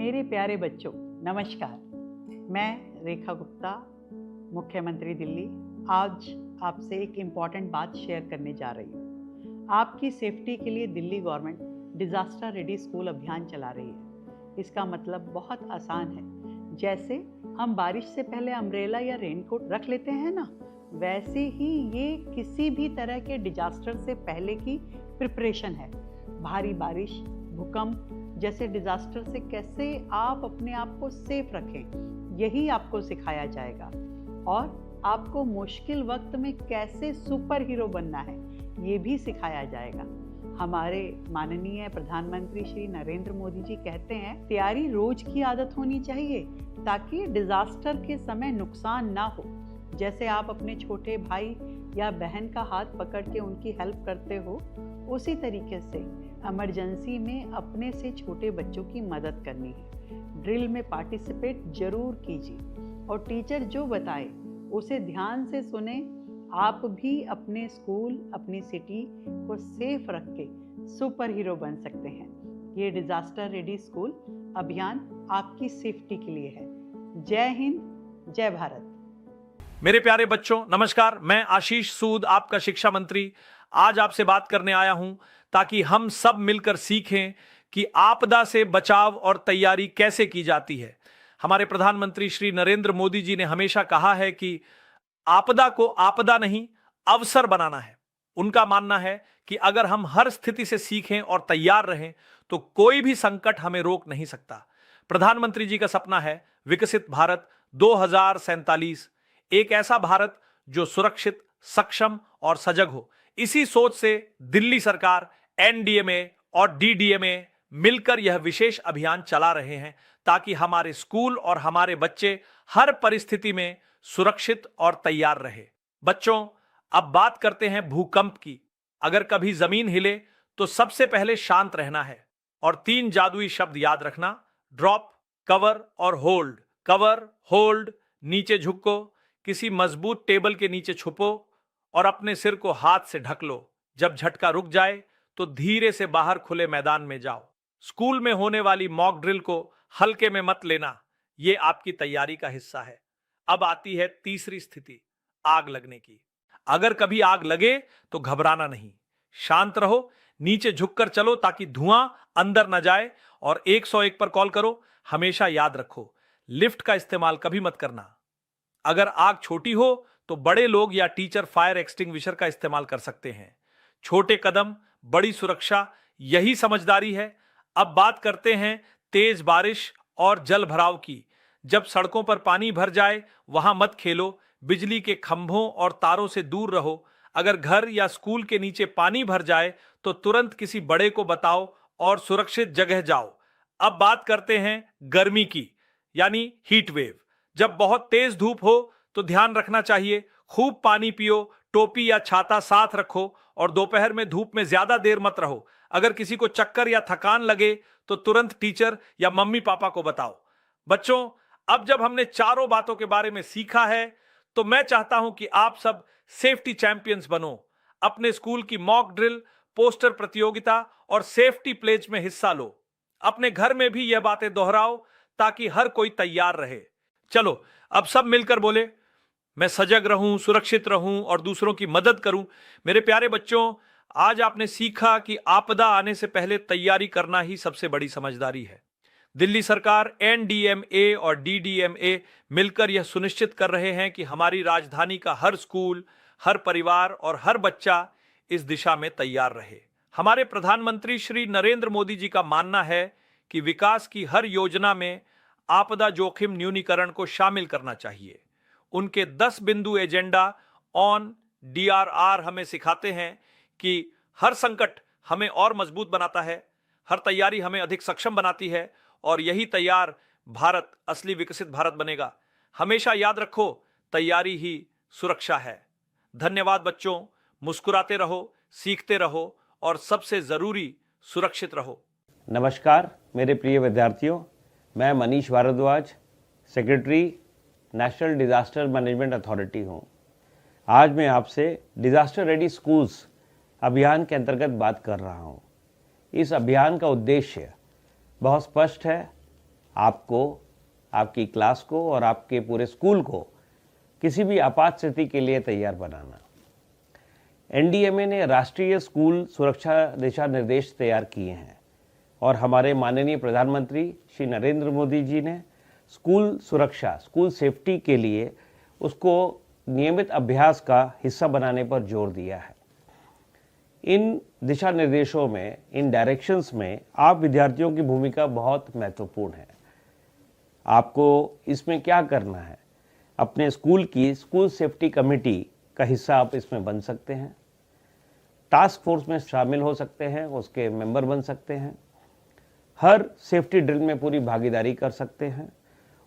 मेरे प्यारे बच्चों, नमस्कार। मैं रेखा गुप्ता, मुख्यमंत्री दिल्ली, आज आपसे एक इम्पॉर्टेंट बात शेयर करने जा रही हूँ। आपकी सेफ्टी के लिए Delhi government disaster ready school अभियान चला रही है। इसका मतलब बहुत आसान है। जैसे हम बारिश से पहले अम्ब्रेला या रेनकोट रख लेते हैं ना, वैसे ही ये किसी भी तरह के डिजास्टर से पहले की प्रिपरेशन है। भारी बारिश, भूकंप जैसे डिजास्टर से कैसे आप अपने आप को सेफ रखें, यही आपको सिखाया जाएगा। और आपको मुश्किल वक्त में कैसे सुपर हीरो बनना है, ये भी सिखाया जाएगा। हमारे माननीय प्रधानमंत्री श्री नरेंद्र मोदी जी कहते हैं, तैयारी रोज की आदत होनी चाहिए ताकि डिजास्टर के समय नुकसान ना हो। जैसे आप अपने छोटे भाई या बहन का हाथ पकड़ के उनकी हेल्प करते हो, उसी तरीके से इमरजेंसी में अपने से छोटे बच्चों की मदद करनी है। ड्रिल में पार्टिसिपेट जरूर कीजिए और टीचर जो बताए उसे ध्यान से सुने। आप भी अपने स्कूल, अपनी सिटी को सेफ रख के सुपर हीरो बन सकते हैं। ये डिजास्टर रेडी स्कूल अभियान आपकी सेफ्टी के लिए है। जय हिंद, जय भारत। मेरे प्यारे बच्चों, नमस्कार। मैं आशीष सूद, आपका शिक्षा मंत्री, आज आपसे बात करने आया हूं ताकि हम सब मिलकर सीखें कि आपदा से बचाव और तैयारी कैसे की जाती है। हमारे प्रधानमंत्री श्री नरेंद्र मोदी जी ने हमेशा कहा है कि आपदा को आपदा नहीं, अवसर बनाना है। उनका मानना है कि अगर हम हर स्थिति से सीखें और तैयार रहें तो कोई भी संकट हमें रोक नहीं सकता। प्रधानमंत्री जी का सपना है विकसित भारत 2047, एक ऐसा भारत जो सुरक्षित, सक्षम और सजग हो। इसी सोच से दिल्ली सरकार, एनडीएमए और डीडीएमए मिलकर यह विशेष अभियान चला रहे हैं ताकि हमारे स्कूल और हमारे बच्चे हर परिस्थिति में सुरक्षित और तैयार रहे। बच्चों, अब बात करते हैं भूकंप की। अगर कभी जमीन हिले तो सबसे पहले शांत रहना है और 3 जादुई शब्द याद रखना: ड्रॉप, कवर और होल्ड। कवर, होल्ड, नीचे झुको, किसी मजबूत टेबल के नीचे छुपो और अपने सिर को हाथ से ढक लो। जब झटका रुक जाए तो धीरे से बाहर खुले मैदान में जाओ। स्कूल में होने वाली मॉक ड्रिल को हल्के में मत लेना, यह आपकी तैयारी का हिस्सा है। अब आती है तीसरी स्थिति, आग लगने की। अगर कभी आग लगे तो घबराना नहीं, शांत रहो, नीचे झुककर चलो ताकि धुआं अंदर न जाए और 101 पर कॉल करो। हमेशा याद रखो, लिफ्ट का इस्तेमाल कभी मत करना। अगर आग छोटी हो तो बड़े लोग या टीचर फायर एक्सटिंग्विशर का इस्तेमाल कर सकते हैं। छोटे कदम, बड़ी सुरक्षा, यही समझदारी है। अब बात करते हैं तेज बारिश और जल भराव की। जब सड़कों पर पानी भर जाए वहां मत खेलो, बिजली के खंभों और तारों से दूर रहो। अगर घर या स्कूल के नीचे पानी भर जाए तो तुरंत किसी बड़े को बताओ और सुरक्षित जगह जाओ। अब बात करते हैं गर्मी की, यानी हीट वेव। जब बहुत तेज धूप हो तो ध्यान रखना चाहिए, खूब पानी पियो, टोपी या छाता साथ रखो और दोपहर में धूप में ज्यादा देर मत रहो। अगर किसी को चक्कर या थकान लगे तो तुरंत टीचर या मम्मी पापा को बताओ। बच्चों, अब जब हमने चारों बातों के बारे में सीखा है तो मैं चाहता हूं कि आप सब सेफ्टी चैंपियंस बनो। अपने स्कूल की मॉक ड्रिल, पोस्टर प्रतियोगिता और सेफ्टी प्लेज में हिस्सा लो। अपने घर में भी यह बातें दोहराओ ताकि हर कोई तैयार रहे। चलो अब सब मिलकर बोले, मैं सजग रहूं, सुरक्षित रहूं और दूसरों की मदद करूं। मेरे प्यारे बच्चों, आज आपने सीखा कि आपदा आने से पहले तैयारी करना ही सबसे बड़ी समझदारी है। दिल्ली सरकार, एनडीएमए और डीडीएमए मिलकर यह सुनिश्चित कर रहे हैं कि हमारी राजधानी का हर स्कूल, हर परिवार और हर बच्चा इस दिशा में तैयार रहे। हमारे प्रधानमंत्री श्री नरेंद्र मोदी जी का मानना है कि विकास की हर योजना में आपदा जोखिम न्यूनीकरण को शामिल करना चाहिए। उनके 10 बिंदु एजेंडा ऑन DRR हमें सिखाते हैं कि हर संकट हमें और मजबूत बनाता है, हर तैयारी हमें अधिक सक्षम बनाती है और यही तैयार भारत असली विकसित भारत बनेगा। हमेशा याद रखो, तैयारी ही सुरक्षा है। धन्यवाद बच्चों, मुस्कुराते रहो, सीखते रहो और सबसे जरूरी सुरक्षित रहो। नमस्कार मेरे प्रिय विद्यार्थियों, मैं Manish Bhardwaj, secretary National Disaster Management Authority हूँ। आज मैं आपसे डिज़ास्टर रेडी स्कूल्स अभियान के अंतर्गत बात कर रहा हूँ। इस अभियान का उद्देश्य बहुत स्पष्ट है आपको, आपकी क्लास को और आपके पूरे स्कूल को किसी भी आपात स्थिति के लिए तैयार बनाना। एनडीएमए ने राष्ट्रीय स्कूल सुरक्षा दिशा निर्देश तैयार किए हैं और हमारे माननीय प्रधानमंत्री श्री नरेंद्र मोदी जी ने स्कूल सुरक्षा, स्कूल सेफ्टी के लिए उसको नियमित अभ्यास का हिस्सा बनाने पर जोर दिया है। इन दिशा निर्देशों में, इन डायरेक्शंस में आप विद्यार्थियों की भूमिका बहुत महत्वपूर्ण है। आपको इसमें क्या करना है, अपने स्कूल की स्कूल सेफ्टी कमेटी का हिस्सा आप इसमें बन सकते हैं, टास्क फोर्स में शामिल हो सकते हैं, उसके मेंबर बन सकते हैं, हर सेफ्टी ड्रिल में पूरी भागीदारी कर सकते हैं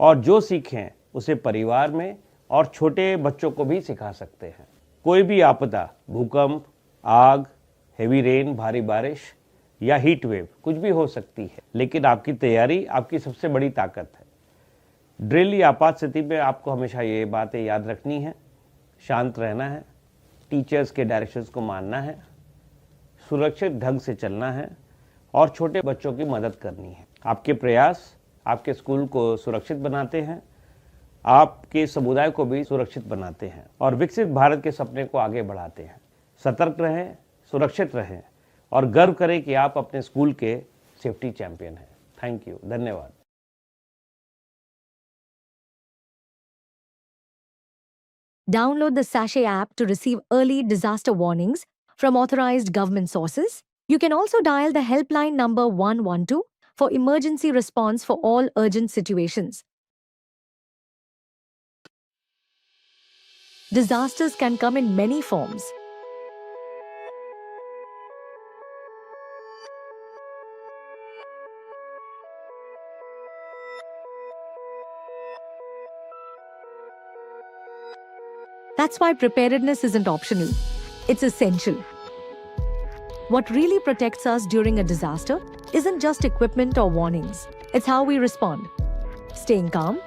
और जो सीखें उसे परिवार में और छोटे बच्चों को भी सिखा सकते हैं। कोई भी आपदा, भूकंप, आग, हेवी रेन, भारी बारिश या हीट वेव कुछ भी हो सकती है, लेकिन आपकी तैयारी आपकी सबसे बड़ी ताकत है। ड्रिल या आपात स्थिति में आपको हमेशा ये बातें याद रखनी है, शांत रहना है, टीचर्स के डायरेक्शंस को मानना है, सुरक्षित ढंग से चलना है और छोटे बच्चों की मदद करनी है। आपके प्रयास आपके स्कूल को सुरक्षित बनाते हैं, आपके समुदाय को भी सुरक्षित बनाते हैं और विकसित भारत के सपने को आगे बढ़ाते हैं। सतर्क रहें, सुरक्षित रहें और गर्व करें कि आप अपने स्कूल के सेफ्टी चैंपियन हैं। थैंक यू, धन्यवाद। Download the Sachet app to receive early disaster warnings from authorized government sources. You can also dial the helpline number 112 for emergency response for all urgent situations. Disasters can come in many forms. That's why preparedness isn't optional. It's essential. What really protects us during a disaster isn't just equipment or warnings. It's how we respond. Staying calm,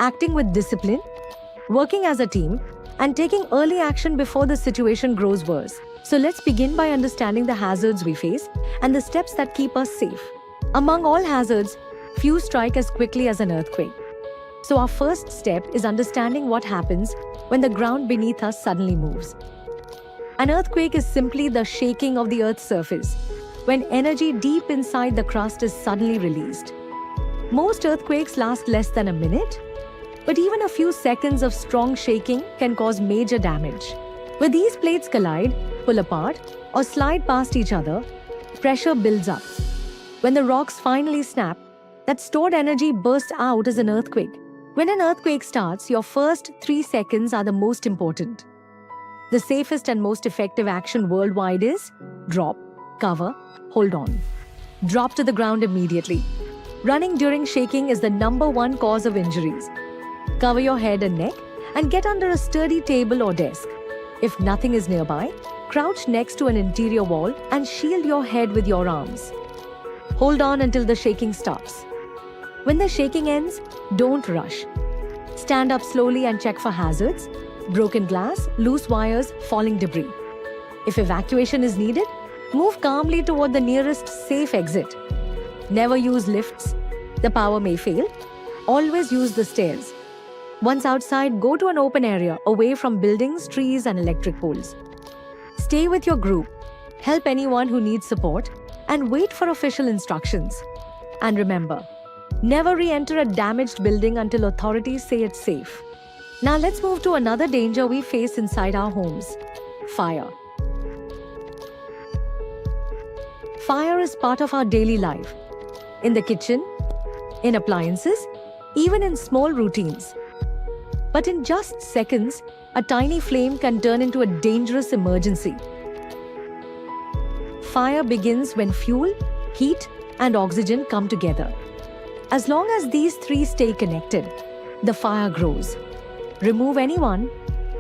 acting with discipline, working as a team, and taking early action before the situation grows worse. So let's begin by understanding the hazards we face and the steps that keep us safe. Among all hazards, few strike as quickly as an earthquake. So our first step is understanding what happens when the ground beneath us suddenly moves. An earthquake is simply the shaking of the Earth's surface, when energy deep inside the crust is suddenly released. Most earthquakes last less than a minute, but even a few seconds of strong shaking can cause major damage. When these plates collide, pull apart, or slide past each other, pressure builds up. When the rocks finally snap, that stored energy bursts out as an earthquake. When an earthquake starts, your first 3 seconds are the most important. The safest and most effective action worldwide is drop, cover, hold on. Drop to the ground immediately. Running during shaking is the #1 cause of injuries. Cover your head and neck and get under a sturdy table or desk. If nothing is nearby, crouch next to an interior wall and shield your head with your arms. Hold on until the shaking stops. When the shaking ends, don't rush. Stand up slowly and check for hazards, broken glass, loose wires, falling debris. If evacuation is needed, move calmly toward the nearest safe exit. Never use lifts. The power may fail. Always use the stairs. Once outside, go to an open area away from buildings, trees, and electric poles. Stay with your group. Help anyone who needs support and wait for official instructions. And remember, never re-enter a damaged building until authorities say it's safe. Now let's move to another danger we face inside our homes: fire. Fire is part of our daily life. In the kitchen, in appliances, even in small routines. But in just seconds, a tiny flame can turn into a dangerous emergency. Fire begins when fuel, heat, and oxygen come together. As long as these three stay connected, the fire grows. Remove anyone,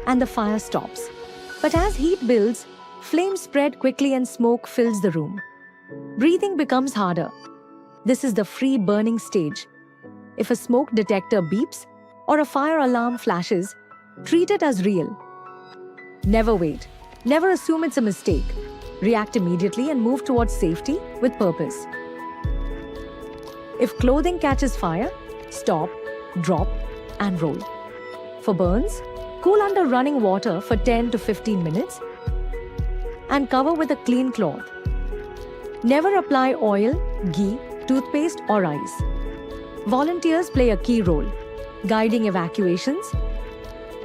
and the fire stops. But as heat builds, flames spread quickly and smoke fills the room. Breathing becomes harder. This is the free burning stage. If a smoke detector beeps or a fire alarm flashes, treat it as real. Never wait. Never assume it's a mistake. React immediately and move towards safety with purpose. If clothing catches fire, stop, drop, and roll. For burns, cool under running water for 10 to 15 minutes and cover with a clean cloth. Never apply oil, ghee, toothpaste, or ice. Volunteers play a key role, guiding evacuations,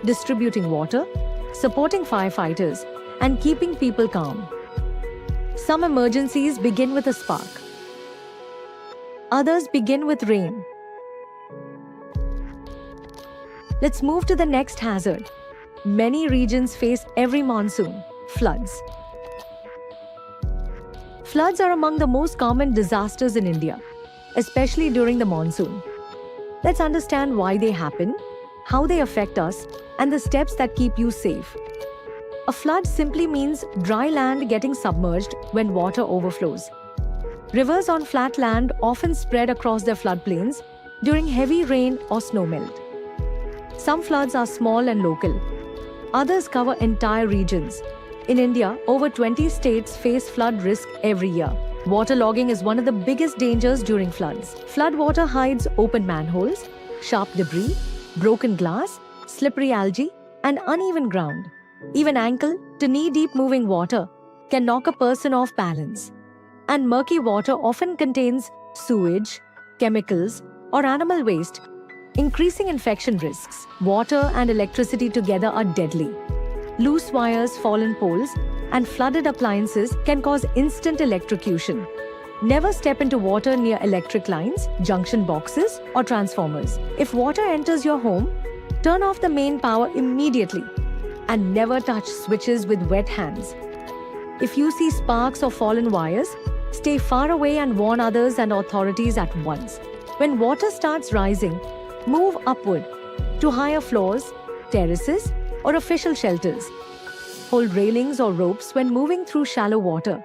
distributing water, supporting firefighters, and keeping people calm. Some emergencies begin with a spark. Others begin with rain. Let's move to the next hazard. Many regions face every monsoon: floods. Floods are among the most common disasters in India, especially during the monsoon. Let's understand why they happen, how they affect us, and the steps that keep you safe. A flood simply means dry land getting submerged when water overflows. Rivers on flat land often spread across their floodplains during heavy rain or snowmelt. Some floods are small and local. Others cover entire regions. In India, over 20 states face flood risk every year. Waterlogging is one of the biggest dangers during floods. Flood water hides open manholes, sharp debris, broken glass, slippery algae, and uneven ground. Even ankle to knee-deep moving water can knock a person off balance. And murky water often contains sewage, chemicals, or animal waste, increasing infection risks. Water and electricity together are deadly. Loose wires, fallen poles, and flooded appliances can cause instant electrocution. Never step into water near electric lines, junction boxes, or transformers. If water enters your home, turn off the main power immediately and never touch switches with wet hands. If you see sparks or fallen wires, stay far away and warn others and authorities at once. When water starts rising, move upward to higher floors, terraces, or official shelters. Hold railings or ropes when moving through shallow water.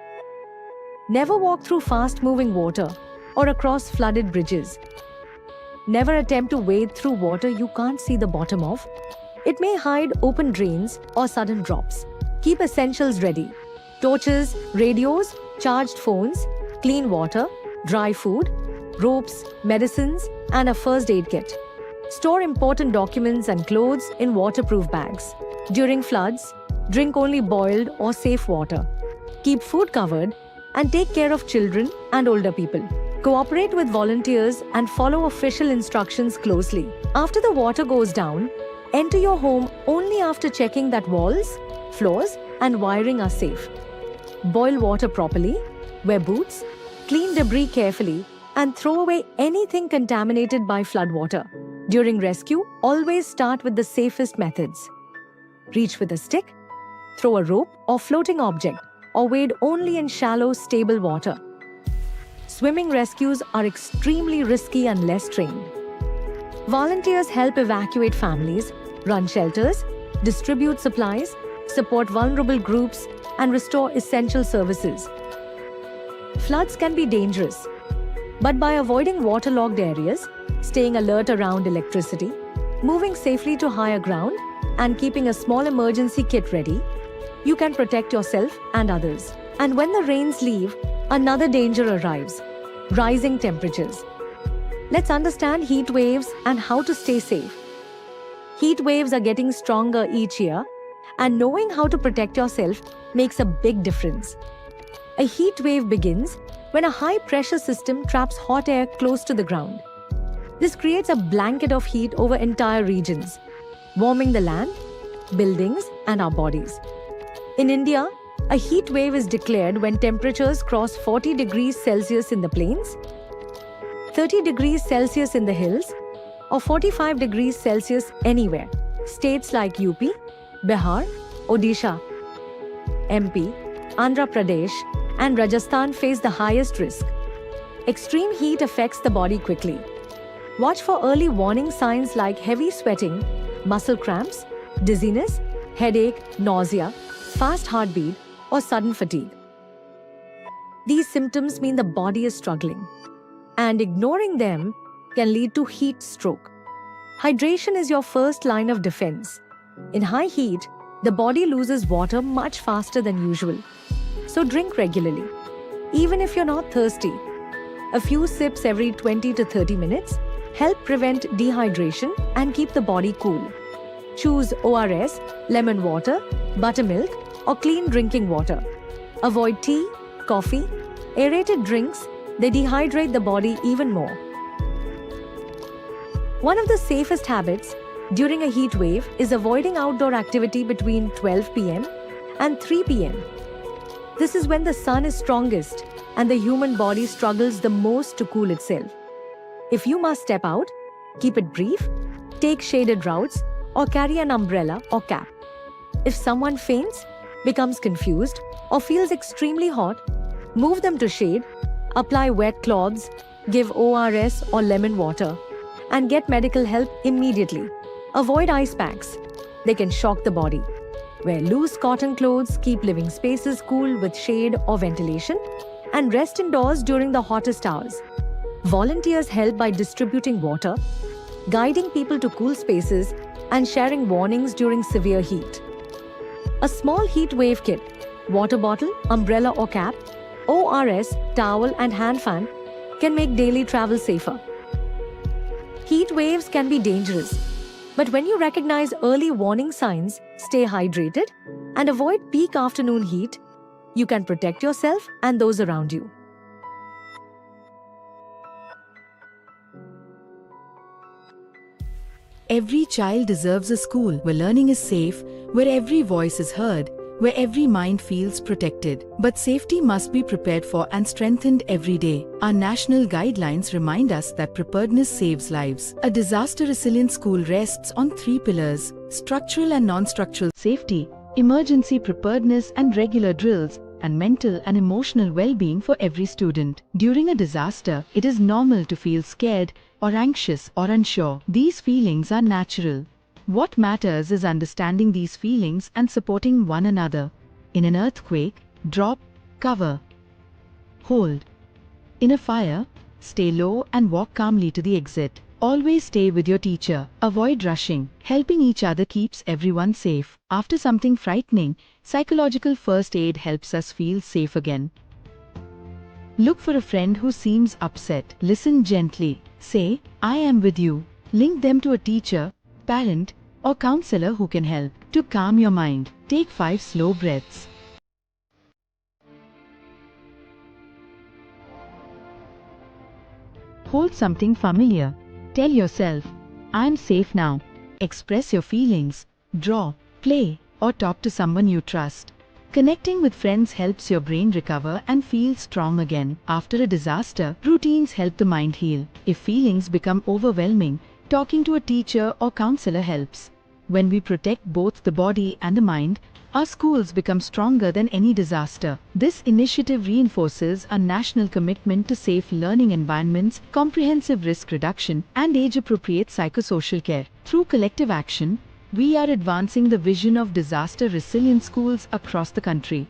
Never walk through fast-moving water or across flooded bridges. Never attempt to wade through water you can't see the bottom of. It may hide open drains or sudden drops. Keep essentials ready: torches, radios, charged phones, clean water, dry food, ropes, medicines, and a first aid kit. Store important documents and clothes in waterproof bags. During floods, drink only boiled or safe water. Keep food covered and take care of children and older people. Cooperate with volunteers and follow official instructions closely. After the water goes down, enter your home only after checking that walls, floors, and wiring are safe. Boil water properly, wear boots, clean debris carefully, and throw away anything contaminated by floodwater. During rescue, always start with the safest methods. Reach with a stick, throw a rope or floating object, or wade only in shallow, stable water. Swimming rescues are extremely risky unless trained. Volunteers help evacuate families, run shelters, distribute supplies, support vulnerable groups, and restore essential services. Floods can be dangerous, but by avoiding waterlogged areas, staying alert around electricity, moving safely to higher ground, and keeping a small emergency kit ready, you can protect yourself and others. And when the rains leave, another danger arrives: rising temperatures. Let's understand heat waves and how to stay safe. Heat waves are getting stronger each year, and knowing how to protect yourself makes a big difference. A heat wave begins when a high-pressure system traps hot air close to the ground. This creates a blanket of heat over entire regions, warming the land, buildings, and our bodies. In India, a heat wave is declared when temperatures cross 40 degrees Celsius in the plains, 30 degrees Celsius in the hills, or 45 degrees Celsius anywhere. States like UP, Bihar, Odisha, MP, Andhra Pradesh, and Rajasthan face the highest risk. Extreme heat affects the body quickly. Watch for early warning signs like heavy sweating, muscle cramps, dizziness, headache, nausea, fast heartbeat, or sudden fatigue. These symptoms mean the body is struggling, and ignoring them can lead to heat stroke. Hydration is your first line of defense. In high heat, the body loses water much faster than usual. So drink regularly. Even if you're not thirsty, A few sips every 20 to 30 minutes help prevent dehydration and keep the body cool. Choose ORS, lemon water, buttermilk, or clean drinking water. Avoid tea, coffee, aerated drinks. They dehydrate the body even more. One of the safest habits during a heat wave is avoiding outdoor activity between 12 p.m. and 3 p.m. This is when the sun is strongest and the human body struggles the most to cool itself. If you must step out, keep it brief, take shaded routes, or carry an umbrella or cap. If someone faints, becomes confused, or feels extremely hot, move them to shade, apply wet cloths, give ORS or lemon water, and get medical help immediately. Avoid ice packs. They can shock the body. Wear loose cotton clothes, keep living spaces cool with shade or ventilation, and rest indoors during the hottest hours. Volunteers help by distributing water, guiding people to cool spaces, and sharing warnings during severe heat. A small heat wave kit, water bottle, umbrella or cap, ORS, towel and hand fan can make daily travel safer. Heat waves can be dangerous, but when you recognize early warning signs, stay hydrated, and avoid peak afternoon heat, you can protect yourself and those around you. Every child deserves a school where learning is safe, where every voice is heard, where every mind feels protected. But safety must be prepared for and strengthened every day. Our national guidelines remind us that preparedness saves lives. A disaster-resilient school rests on 3 pillars: structural and non-structural safety, emergency preparedness and regular drills, and mental and emotional well-being for every student. During a disaster, it is normal to feel scared or anxious or unsure. These feelings are natural. What matters is understanding these feelings and supporting one another. In an earthquake, drop, cover, hold. In a fire, stay low and walk calmly to the exit. Always stay with your teacher. Avoid rushing. Helping each other keeps everyone safe. After something frightening, psychological first aid helps us feel safe again. Look for a friend who seems upset. Listen gently. Say, "I am with you." Link them to a teacher, parent, or counselor who can help. To calm your mind, take 5 slow breaths. Hold something familiar. Tell yourself, "I'm safe now." Express your feelings. Draw, play, or talk to someone you trust. Connecting with friends helps your brain recover and feel strong again. After a disaster, routines help the mind heal. If feelings become overwhelming, talking to a teacher or counselor helps. When we protect both the body and the mind, our schools become stronger than any disaster. This initiative reinforces our national commitment to safe learning environments, comprehensive risk reduction, and age-appropriate psychosocial care. Through collective action, we are advancing the vision of disaster-resilient schools across the country.